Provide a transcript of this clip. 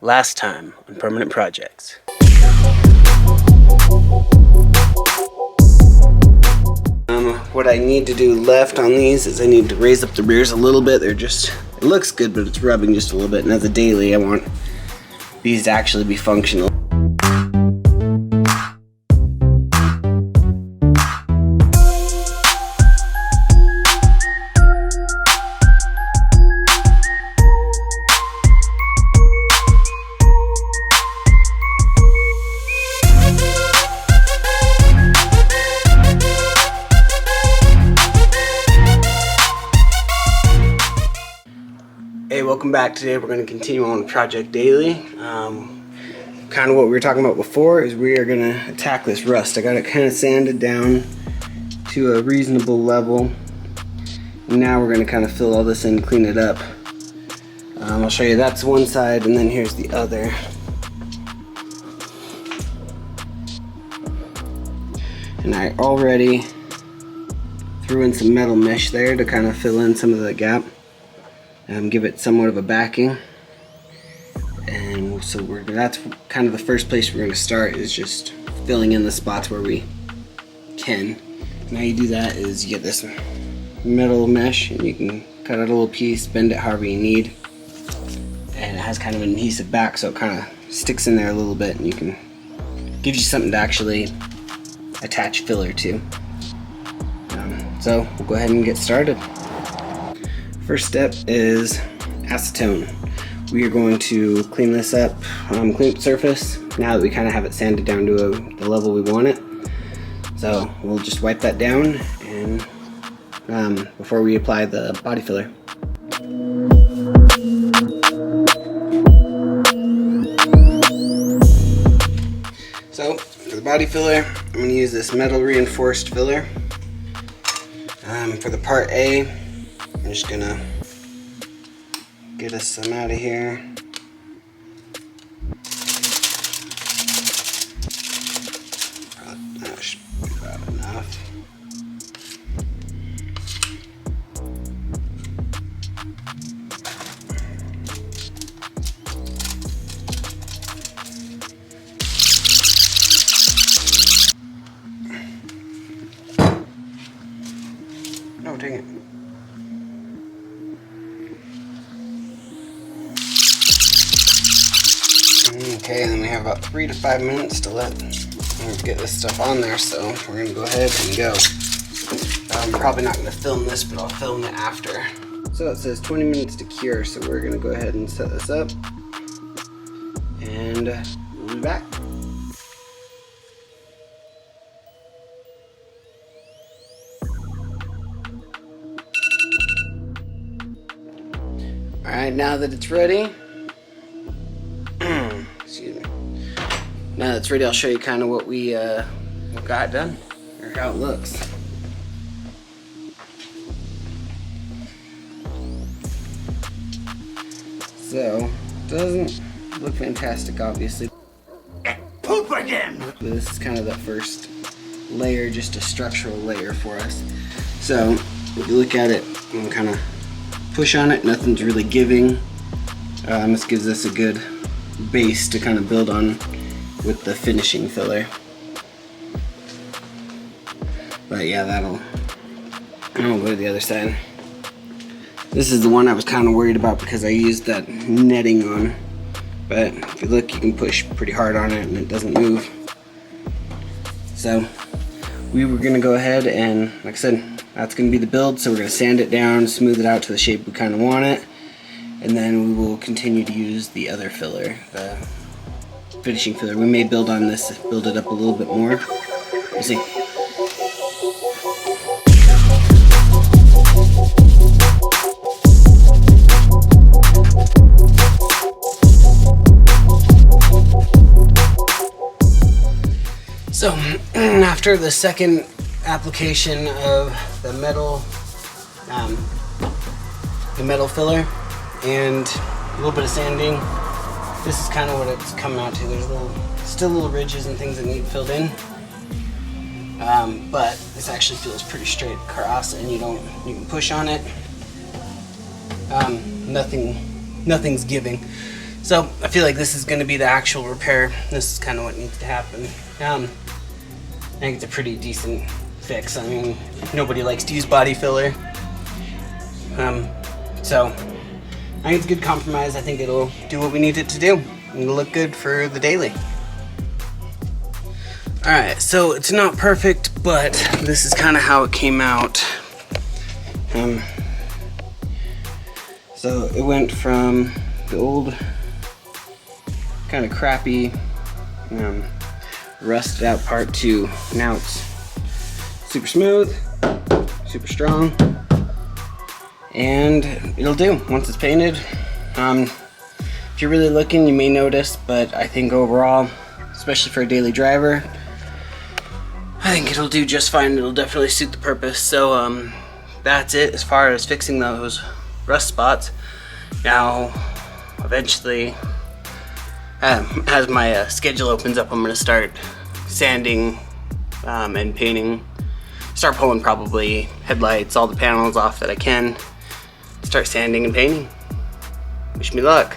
last time on Permanent Projects. What I need to do left on these is I need to raise up the rears a little bit. They're just, it looks good, but it's rubbing just a little bit. And as a daily, I want these to actually be functional. Hey, welcome back. Today we're going to continue on with Project Daily. Kind of what we were talking about before is we are going to attack this rust. I got it kind of sanded down to a reasonable level. Now we're going to kind of fill all this in, clean it up. I'll show you that's one side and then here's the other. And I already threw in some metal mesh there to kind of fill in some of the gap. Give it somewhat of a backing, and so that's kind of the first place we're going to start, is just filling in the spots where we can. And how you do that is you get this metal mesh and you can cut out a little piece, bend it however you need, and it has kind of an adhesive back, so it kind of sticks in there a little bit and you can gives you something to actually attach filler to. So we'll go ahead and get started. First step is acetone. We are going to clean this up, clean up the surface now that we kind of have it sanded down to the level we want it. So we'll just wipe that down and before we apply the body filler. So for the body filler, I'm going to use this metal reinforced filler. For the part A, I'm just gonna get us some out of here. That should be about enough. Oh, dang it. Okay, and then we have about 3 to 5 minutes to get this stuff on there, so we're going to go ahead and go. I'm probably not going to film this, but I'll film it after. So it says 20 minutes to cure, so we're going to go ahead and set this up, and we'll be back. Alright, now that it's ready, excuse me. Now that it's ready, I'll show you kind of what we got done, or how it looks. So, doesn't look fantastic, obviously. Poop again! This is kind of the first layer, just a structural layer for us. So, if you look at it and kind of push on it, nothing's really giving. This gives us a good base to kind of build on with the finishing filler. But yeah, I'll go to the other side. This is the one I was kind of worried about because I used that netting on. But if you look, you can push pretty hard on it and it doesn't move. So we were gonna go ahead and, like I said, that's gonna be the build. So we're gonna sand it down, smooth it out to the shape we kind of want it. And then we will continue to use the other filler, the finishing filler. We may build on this, build it up a little bit more. We'll see. So after the second application of the metal filler and a little bit of sanding, this is kind of what it's coming out to. There's still little ridges and things that need filled in, but this actually feels pretty straight across, and you can push on it. Nothing's giving. So I feel like this is going to be the actual repair. This is kind of what needs to happen. I think it's a pretty decent fix. I mean, nobody likes to use body filler. So I think it's a good compromise. I think it'll do what we need it to do. It'll look good for the daily. Alright, so it's not perfect, but this is kind of how it came out. So it went from the old kind of crappy rusted out part to now it's super smooth, super strong, and it'll do once it's painted. If you're really looking, you may notice, but I think overall, especially for a daily driver, I think it'll do just fine. It'll definitely suit the purpose. So that's it as far as fixing those rust spots. Now eventually, as my schedule opens up, I'm going to start sanding and painting. Start pulling probably headlights, all the panels off that I can. Start sanding and painting. Wish me luck.